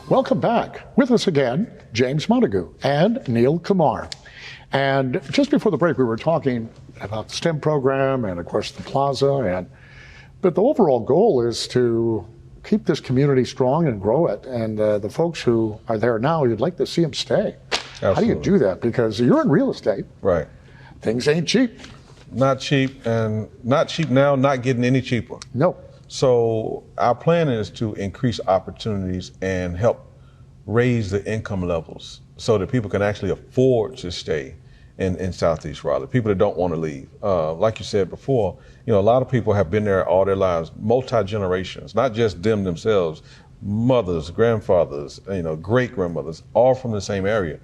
Welcome back. With us again, James Montague and Neil Kumar. And just before the break, we were talking about the STEM program and, of course, the plaza. But the overall goal is to keep this community strong and grow it. And the folks who are there now, you'd like to see them stay. Absolutely. How do you do that? Because you're in real estate. Right. Things ain't cheap. Not cheap, and not cheap now, not getting any cheaper. No. So our plan is to increase opportunities and help raise the income levels so that people can actually afford to stay in Southeast Raleigh, people that don't want to leave. Like you said before, a lot of people have been there all their lives, multi-generations, not just them themselves, mothers, grandfathers, great-grandmothers, all from the same area.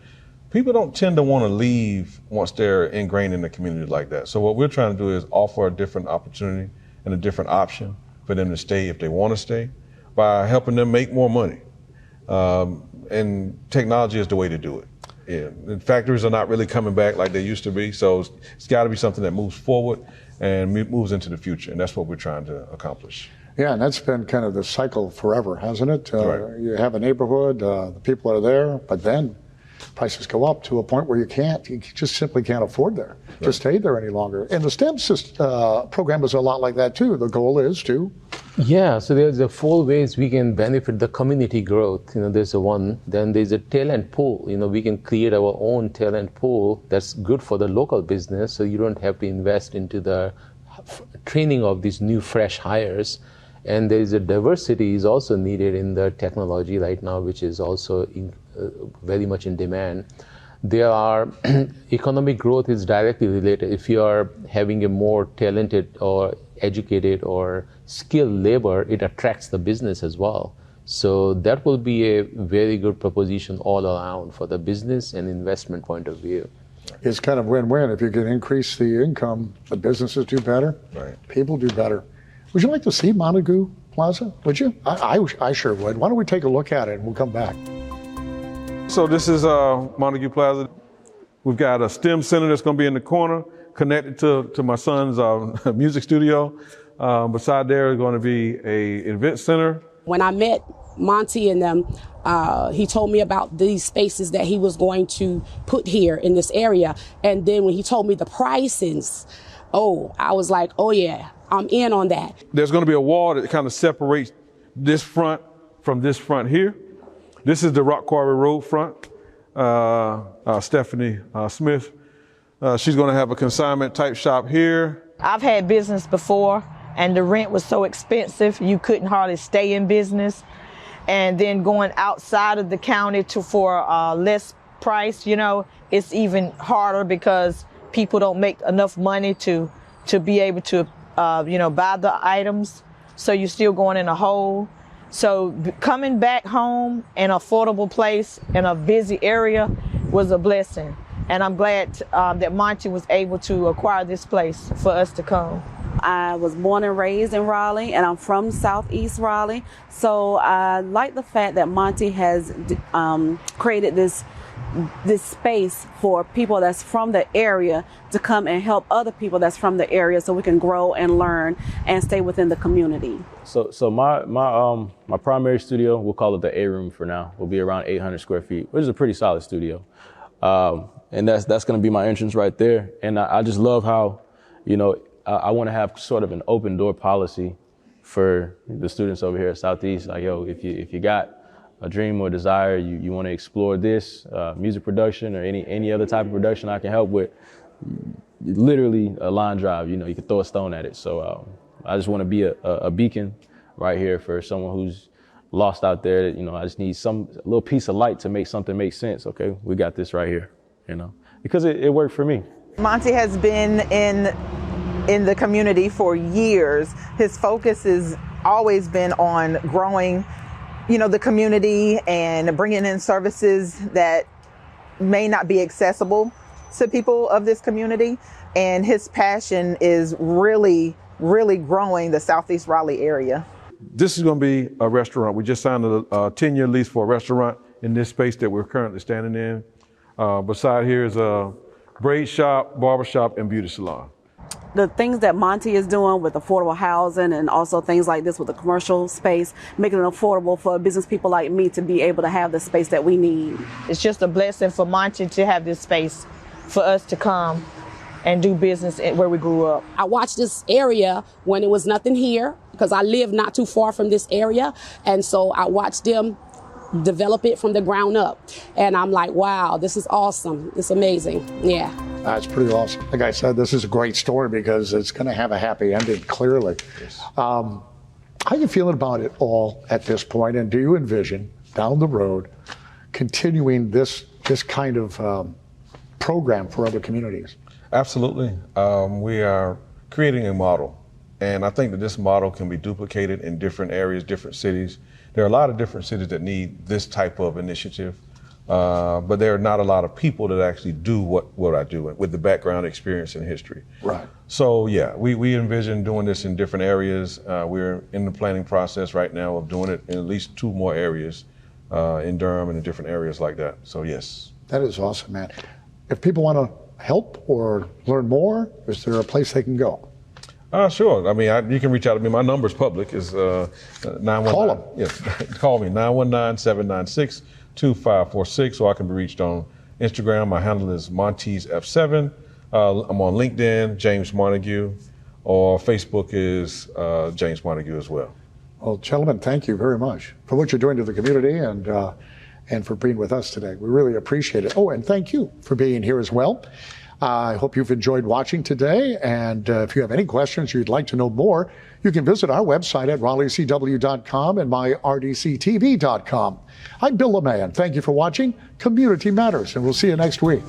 People don't tend to want to leave once they're ingrained in the community like that. So what we're trying to do is offer a different opportunity and a different option for them to stay if they want to stay by helping them make more money. And technology is the way to do it. Yeah. The factories are not really coming back like they used to be, so it's got to be something that moves forward and moves into the future, and that's what we're trying to accomplish. Yeah, and that's been kind of the cycle forever, hasn't it? Right. You have a neighborhood, the people are there, but then prices go up to a point where you just simply can't afford to stay there any longer. And the STEM program is a lot like that too. The goal is to... Yeah, so there's a 4 ways we can benefit the community growth. There's then there's a talent pool. We can create our own talent pool that's good for the local business, so you don't have to invest into the training of these new fresh hires. And there's a diversity is also needed in the technology right now, which is also very much in demand. There are economic growth is directly related. If you are having a more talented or educated or skilled labor, it attracts the business as well. So that will be a very good proposition all around for the business and investment point of view. It's kind of win-win. If you can increase the income, the businesses do better, right. People do better. Would you like to see Montague Plaza? Would you? I sure would. Why don't we take a look at it and we'll come back. So this is Montague Plaza. We've got a STEM center that's going to be in the corner, connected to my son's music studio. Beside there is going to be a event center. When I met Monty and them, he told me about these spaces that he was going to put here in this area. And then when he told me the prices, I was like, oh yeah, I'm in on that. There's going to be a wall that kind of separates this front from this front here. This is the Rock Quarry Road front. Stephanie Smith, she's going to have a consignment type shop here. I've had business before, and the rent was so expensive you couldn't hardly stay in business. And then going outside of the county for less price, it's even harder because people don't make enough money to be able to buy the items. So you're still going in a hole. So coming back home in an affordable place in a busy area was a blessing. And I'm glad that Monty was able to acquire this place for us to come. I was born and raised in Raleigh, and I'm from Southeast Raleigh. So I like the fact that Monty has created this space for people that's from the area to come and help other people that's from the area, so we can grow and learn and stay within the community. So my primary studio, we'll call it the A room for now, will be around 800 square feet, which is a pretty solid studio. And that's going to be my entrance right there. And I just love how, I want to have sort of an open door policy for the students over here at Southeast. Like, if you got a dream or desire, you want to explore this, music production or any other type of production I can help with, literally a line drive, you can throw a stone at it. So I just want to be a beacon right here for someone who's lost out there. I just need a little piece of light to make something make sense. Okay, we got this right here, because it worked for me. Monty has been in the community for years. His focus has always been on growing the community and bringing in services that may not be accessible to people of this community. And his passion is really, really growing the Southeast Raleigh area. This is going to be a restaurant. We just signed a 10-year lease for a restaurant in this space that we're currently standing in. Beside here is a braid shop, barber shop, and beauty salon. the things that Monty is doing with affordable housing and also things like this with the commercial space, making it affordable for business people like me to be able to have the space that we need. It's just a blessing for Monty to have this space for us to come and do business where we grew up. I watched this area when it was nothing here because I live not too far from this area. And so I watched them develop it from the ground up. And I'm like, wow, this is awesome. It's amazing. Yeah. That's pretty awesome. Like I said, this is a great story because it's going to have a happy ending, clearly. Yes. How are you feeling about it all at this point? And do you envision down the road continuing this kind of program for other communities? Absolutely. We are creating a model. And I think that this model can be duplicated in different areas, different cities. There are a lot of different cities that need this type of initiative, but there are not a lot of people that actually do what I do with the background, experience, and history. Right. So yeah, we envision doing this in different areas. We're in the planning process right now of doing it in at least 2 more areas in Durham and in different areas like that. So yes. That is awesome, man. If people want to help or learn more, is there a place they can go? Sure. I mean, you can reach out to me. My number's public. It's 919. Call them. Yes. Call me, 919-796-2546, or I can be reached on Instagram. My handle is Montes F7. I'm on LinkedIn, James Montague, or Facebook is James Montague as well. Well, gentlemen, thank you very much for what you're doing to the community and for being with us today. We really appreciate it. Oh, and thank you for being here as well. I hope you've enjoyed watching today, and if you have any questions or you'd like to know more, you can visit our website at RaleighCW.com and myRDCTV.com. I'm Bill LeMayan. Thank you for watching Community Matters, and we'll see you next week.